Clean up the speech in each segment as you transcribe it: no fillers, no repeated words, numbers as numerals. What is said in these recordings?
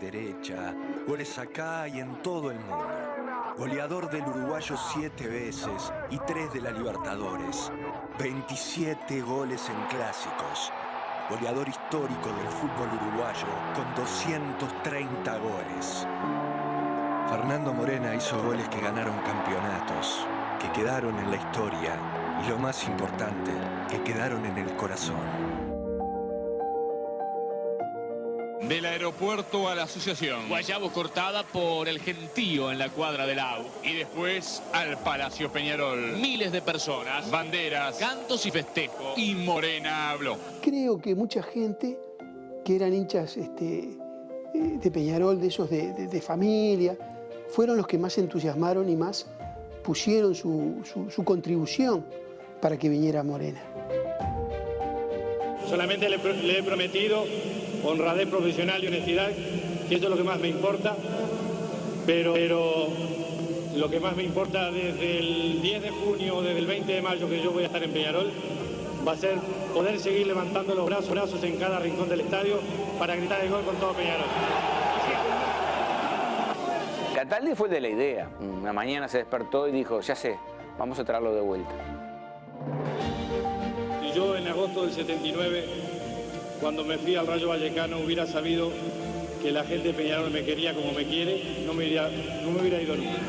derecha, goles acá y en todo el mundo. Goleador del uruguayo 7 veces y 3 de la Libertadores. 27 goles en clásicos. Goleador histórico del fútbol uruguayo con 230 goles. Fernando Morena hizo goles que ganaron campeonatos, que quedaron en la historia y lo más importante, que quedaron en el corazón. Del aeropuerto a la asociación. Guayabo cortada por el gentío en la cuadra del AU. Y después al Palacio Peñarol. Miles de personas, Banderas, cantos y festejos. y Morena habló. Creo que mucha gente que eran hinchas de Peñarol, de esos de familia, fueron los que más se entusiasmaron y más pusieron su contribución para que viniera Morena. Solamente le he prometido honradez profesional y honestidad, que eso es lo que más me importa, pero lo que más me importa desde el 10 de junio o desde el 20 de mayo que yo voy a estar en Peñarol, va a ser poder seguir levantando los brazos en cada rincón del estadio para gritar el gol con todo Peñarol. Cataldi fue el de la idea. Una mañana se despertó y dijo, ya sé, vamos a traerlo de vuelta. Si yo en agosto del 79, cuando me fui al Rayo Vallecano, hubiera sabido que la gente de Peñarol me quería como me quiere, no me hubiera ido nunca.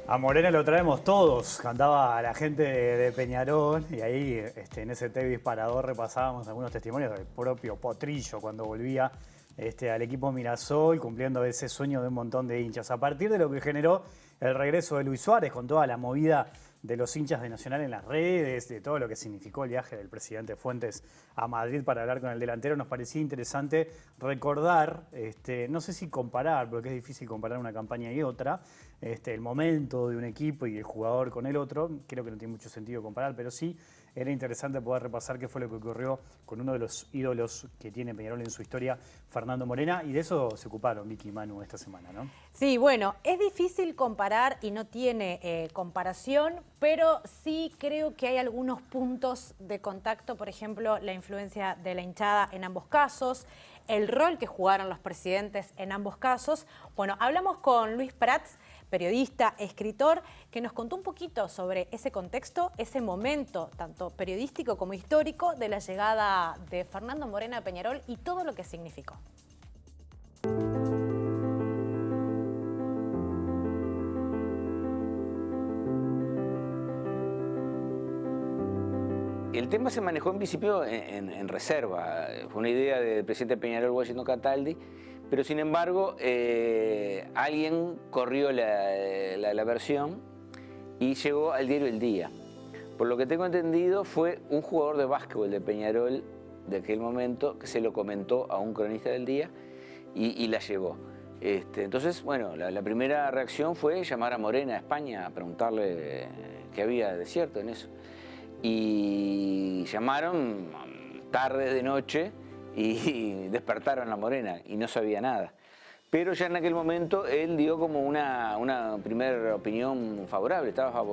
A Morena lo traemos todos, cantaba la gente de Peñarol y ahí en ese TV disparador repasábamos algunos testimonios del propio Potrillo cuando volvía al equipo Mirasol, cumpliendo ese sueño de un montón de hinchas. A partir de lo que generó el regreso de Luis Suárez con toda la movida de los hinchas de Nacional en las redes, de todo lo que significó el viaje del presidente Fuentes a Madrid para hablar con el delantero, nos parecía interesante recordar, no sé si comparar, porque es difícil comparar una campaña y otra, el momento de un equipo y el jugador con el otro, creo que no tiene mucho sentido comparar, pero sí era interesante poder repasar qué fue lo que ocurrió con uno de los ídolos que tiene Peñarol en su historia, Fernando Morena, y de eso se ocuparon Vicky y Manu esta semana, ¿no? Sí, bueno, es difícil comparar y no tiene comparación, pero sí creo que hay algunos puntos de contacto, por ejemplo, la influencia de la hinchada en ambos casos, el rol que jugaron los presidentes en ambos casos. Bueno, hablamos con Luis Prats, periodista, escritor, que nos contó un poquito sobre ese contexto, ese momento, tanto periodístico como histórico, de la llegada de Fernando Morena a Peñarol y todo lo que significó. El tema se manejó en principio en reserva. Fue una idea del presidente Peñarol, Washington Cataldi, pero sin embargo alguien corrió la versión y llegó al diario El Día. Por lo que tengo entendido, fue un jugador de básquetbol de Peñarol de aquel momento que se lo comentó a un cronista del Día y la llevó. Entonces, bueno, la primera reacción fue llamar a Morena a España a preguntarle qué había de cierto en eso. Y llamaron tarde de noche y despertaron a Morena y no sabía nada. Pero ya en aquel momento él dio como una primera opinión favorable, estaba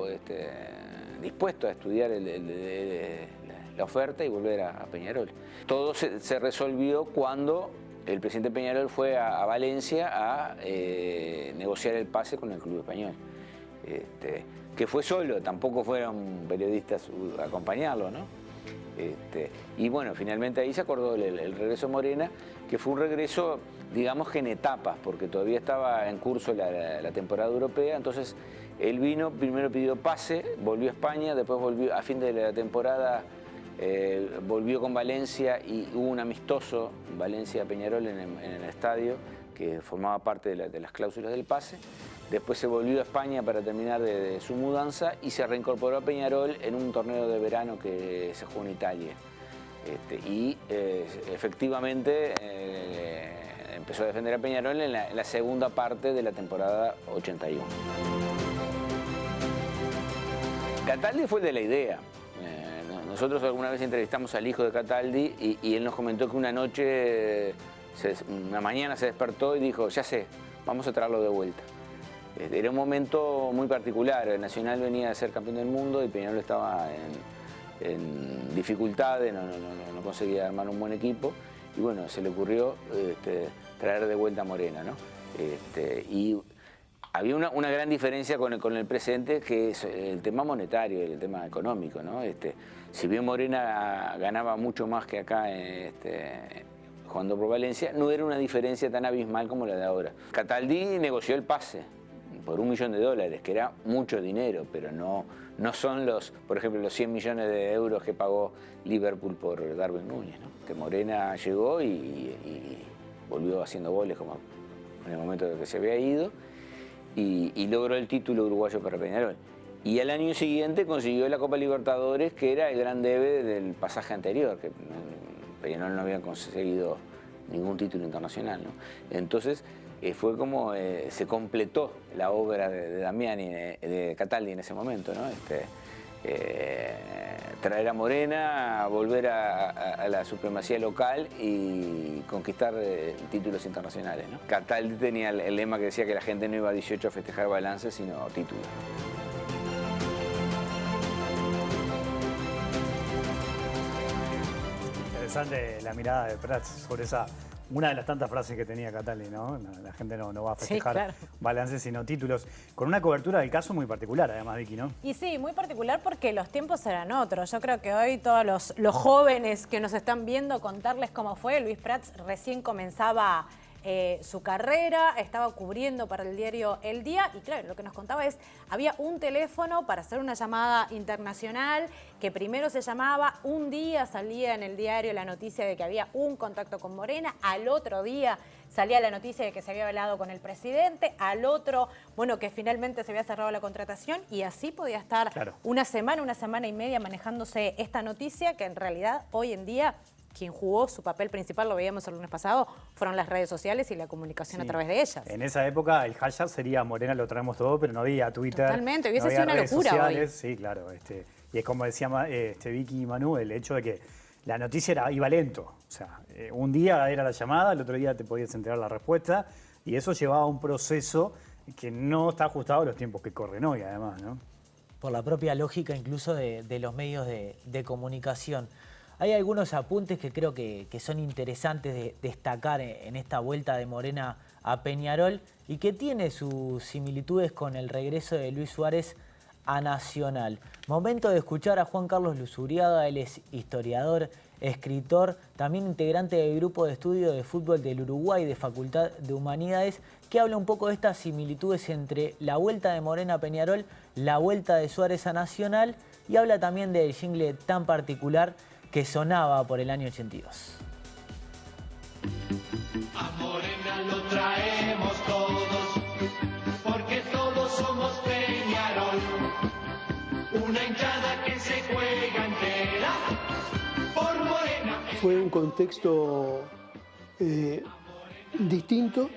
dispuesto a estudiar la oferta y volver a Peñarol. Todo se resolvió cuando el presidente Peñarol fue a Valencia a negociar el pase con el club español. Que fue solo, tampoco fueron periodistas a acompañarlo, ¿no? Y bueno, finalmente ahí se acordó el regreso a Morena, que fue un regreso, digamos que en etapas, porque todavía estaba en curso la temporada europea, entonces él vino, primero pidió pase, volvió a España, después volvió a fin de la temporada, volvió con Valencia y hubo un amistoso Valencia-Peñarol en el estadio, que formaba parte de las cláusulas del pase. Después se volvió a España para terminar de su mudanza y se reincorporó a Peñarol en un torneo de verano que se jugó en Italia. Efectivamente empezó a defender a Peñarol en la segunda parte de la temporada 81. Cataldi fue el de la idea. Nosotros alguna vez entrevistamos al hijo de Cataldi y él nos comentó que una noche Una mañana se despertó y dijo, ya sé, vamos a traerlo de vuelta. Era un momento muy particular. El Nacional venía de ser campeón del mundo y Peñarol estaba en dificultades, no conseguía armar un buen equipo. Y bueno, se le ocurrió traer de vuelta a Morena, ¿no? Y había una gran diferencia con el presente, que es el tema monetario, el tema económico, ¿no? Si bien Morena ganaba mucho más que acá jugando por Valencia, no era una diferencia tan abismal como la de ahora. Cataldi negoció el pase por $1 millón, que era mucho dinero, pero no son por ejemplo, los 100 millones de euros que pagó Liverpool por Darwin Núñez, ¿no? Que Morena llegó y volvió haciendo goles como en el momento de que se había ido y logró el título uruguayo para Peñarol. Y al año siguiente consiguió la Copa Libertadores, que era el gran debe del pasaje anterior, que Peñarol no había conseguido ningún título internacional, ¿no? Entonces fue como se completó la obra de Damiani, de Cataldi en ese momento, ¿no? Traer a Morena, volver a la supremacía local y conquistar títulos internacionales, ¿no? Cataldi tenía el lema que decía que la gente no iba a 18 a festejar balances, sino títulos. Interesante la mirada de Prats sobre una de las tantas frases que tenía Cataldi, ¿no? La gente no va a festejar balances, sino títulos. Con una cobertura del caso muy particular, además, Vicky, ¿no? Y sí, muy particular porque los tiempos eran otros. Yo creo que hoy todos los jóvenes que nos están viendo, contarles cómo fue. Luis Prats recién comenzaba su carrera, estaba cubriendo para el diario El Día y claro, lo que nos contaba es, había un teléfono para hacer una llamada internacional que primero se llamaba, un día salía en el diario la noticia de que había un contacto con Morena, al otro día salía la noticia de que se había hablado con el presidente, al otro, bueno, que finalmente se había cerrado la contratación y así podía estar una semana y media manejándose esta noticia que en realidad hoy en día quien jugó su papel principal, lo veíamos el lunes pasado, fueron las redes sociales y la comunicación a través de ellas. En esa época el hashtag sería Morena lo traemos todo, pero no había Twitter. Totalmente, hubiese sido una locura sociales. Hoy. Sí, claro. Y es como decía Vicky y Manu, el hecho de que la noticia iba lento. O sea, un día era la llamada, el otro día te podías enterar la respuesta y eso llevaba a un proceso que no está ajustado a los tiempos que corren hoy, además, ¿no? Por la propia lógica incluso de los medios de comunicación. Hay algunos apuntes que creo que son interesantes de destacar en esta vuelta de Morena a Peñarol y que tiene sus similitudes con el regreso de Luis Suárez a Nacional. Momento de escuchar a Juan Carlos Luzuriaga, él es historiador, escritor, también integrante del grupo de estudio de fútbol del Uruguay de Facultad de Humanidades, que habla un poco de estas similitudes entre la vuelta de Morena a Peñarol, la vuelta de Suárez a Nacional y habla también del jingle tan particular que sonaba por el año 82. A Morena lo traemos todos, porque todos somos Peñarol. Una hinchada que se juega entera por Morena. Fue un contexto distinto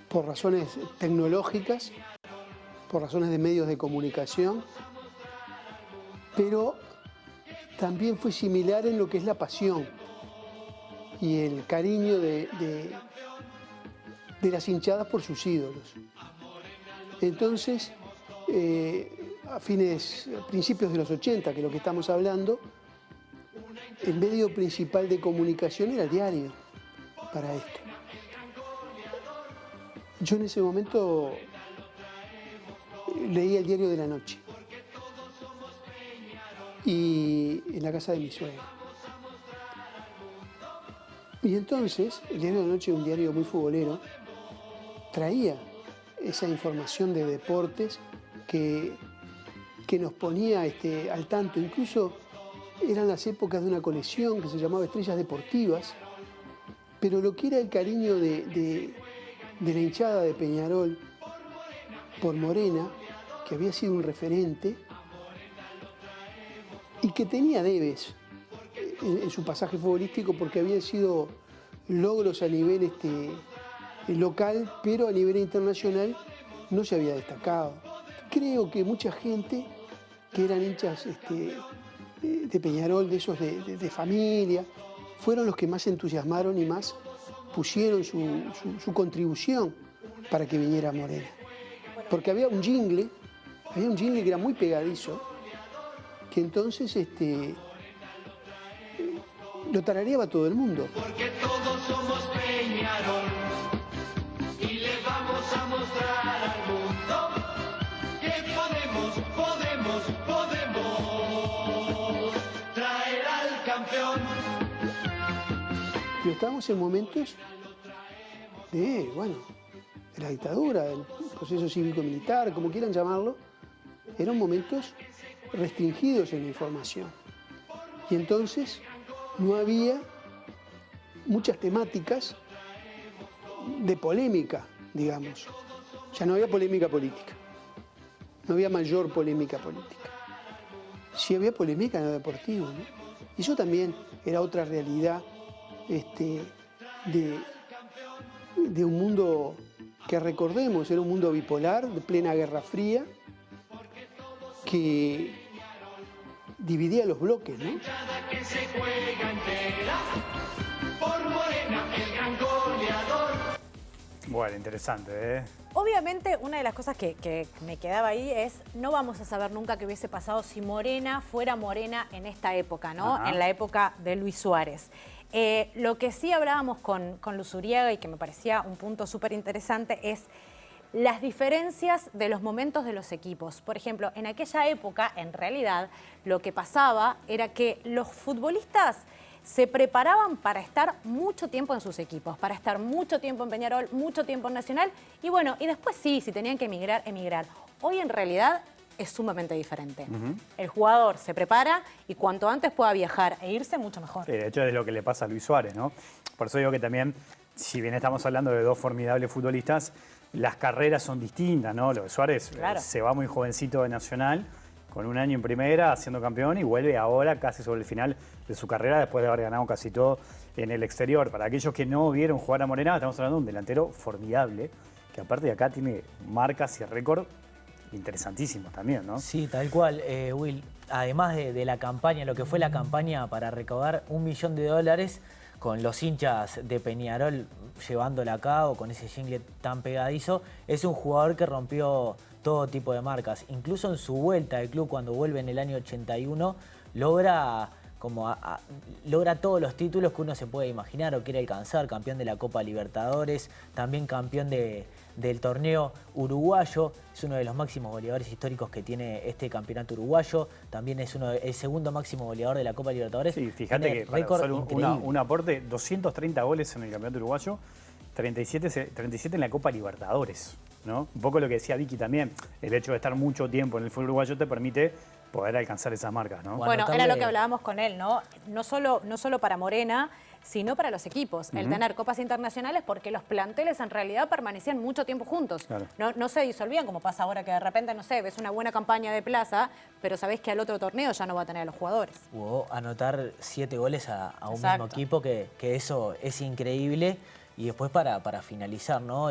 por razones tecnológicas, por razones de medios de comunicación, pero también fue similar en lo que es la pasión y el cariño de las hinchadas por sus ídolos. Entonces, a principios de los 80, que es lo que estamos hablando, el medio principal de comunicación era el diario para esto. Yo en ese momento leía el diario de la noche. Y en la casa de mi suegra. Y entonces, el diario de la noche, un diario muy futbolero, traía esa información de deportes que nos ponía al tanto. Incluso eran las épocas de una colección que se llamaba Estrellas Deportivas, pero lo que era el cariño de la hinchada de Peñarol por Morena, que había sido un referente, y que tenía debes en su pasaje futbolístico porque habían sido logros a nivel local, pero a nivel internacional no se había destacado. Creo que mucha gente que eran hinchas de Peñarol, de esos de familia, fueron los que más se entusiasmaron y más pusieron su contribución para que viniera Morena. Porque había un jingle que era muy pegadizo, que entonces lo tarareaba todo el mundo. Porque todos somos Peñarol y le vamos a mostrar al mundo que podemos traer al campeón. Pero estábamos en momentos de la dictadura, del proceso cívico-militar, como quieran llamarlo, eran momentos restringidos en la información. Y entonces no había muchas temáticas de polémica, digamos. Ya no había polémica política. No había mayor polémica política. Sí había polémica en lo deportivo, ¿no? Y eso también era otra realidad de un mundo que, recordemos, era un mundo bipolar, de plena Guerra Fría, que dividía los bloques, ¿no? Que se juega entera por Morena, el gran goleador. Bueno, interesante, ¿eh? Obviamente, una de las cosas que me quedaba ahí es, no vamos a saber nunca qué hubiese pasado si Morena fuera Morena en esta época, ¿no? Ajá. En la época de Luis Suárez. Lo que sí hablábamos con Luzuriaga y que me parecía un punto súper interesante es las diferencias de los momentos de los equipos. Por ejemplo, en aquella época, en realidad, lo que pasaba era que los futbolistas se preparaban para estar mucho tiempo en sus equipos, para estar mucho tiempo en Peñarol, mucho tiempo en Nacional, y bueno, y después sí, si tenían que emigrar, emigrar. Hoy en realidad es sumamente diferente. El jugador se prepara y cuanto antes pueda viajar e irse, mucho mejor. Sí, de hecho es lo que le pasa a Luis Suárez, ¿no? Por eso digo que también, si bien estamos hablando de dos formidables futbolistas, las carreras son distintas, ¿no? Lo de Suárez se va muy jovencito de Nacional, con un año en primera, siendo campeón, y vuelve ahora casi sobre el final de su carrera, después de haber ganado casi todo en el exterior. Para aquellos que no vieron jugar a Morena, estamos hablando de un delantero formidable, que aparte de acá tiene marcas y récord interesantísimos también, ¿no? Sí, tal cual, Will. Además de la campaña, lo que fue la campaña para recaudar $1 millón, con los hinchas de Peñarol llevándola a cabo, con ese jingle tan pegadizo, es un jugador que rompió todo tipo de marcas. Incluso en su vuelta al club, cuando vuelve en el año 81, logra todos los títulos que uno se puede imaginar o quiere alcanzar. Campeón de la Copa Libertadores, también campeón del torneo uruguayo. Es uno de los máximos goleadores históricos que tiene este campeonato uruguayo. También es el segundo máximo goleador de la Copa Libertadores. Sí, fíjate que para usar un aporte, 230 goles en el campeonato uruguayo, 37 en la Copa Libertadores, ¿no? Un poco lo que decía Vicky también, el hecho de estar mucho tiempo en el fútbol uruguayo te permite poder alcanzar esas marcas, ¿no? Bueno, era lo que hablábamos con él, ¿no? No solo para Morena, sino para los equipos. El tener copas internacionales, porque los planteles en realidad permanecían mucho tiempo juntos. Claro. No se disolvían, como pasa ahora que de repente, no sé, ves una buena campaña de Plaza, pero sabés que al otro torneo ya no va a tener a los jugadores. Hubo anotar 7 goles a un mismo equipo, que eso es increíble. Y después para finalizar, ¿no?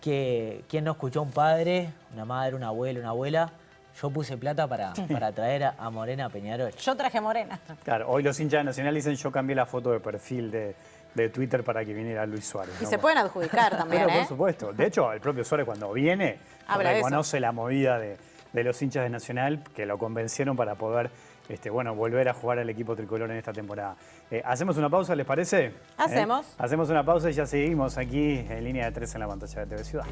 ¿Quién no escuchó a un padre, una madre, un abuelo, una abuela? Yo puse plata para traer a Morena a Peñarol. Yo traje a Morena. Claro, hoy los hinchas de Nacional dicen yo cambié la foto de perfil de Twitter para que viniera Luis Suárez. Y se pueden adjudicar también, Pero por supuesto. De hecho, el propio Suárez cuando viene reconoce la movida de los hinchas de Nacional que lo convencieron para poder volver a jugar al equipo tricolor en esta temporada. ¿Hacemos una pausa, les parece? Hacemos. Hacemos una pausa y ya seguimos aquí en Línea de 3 en la pantalla de TV Ciudad.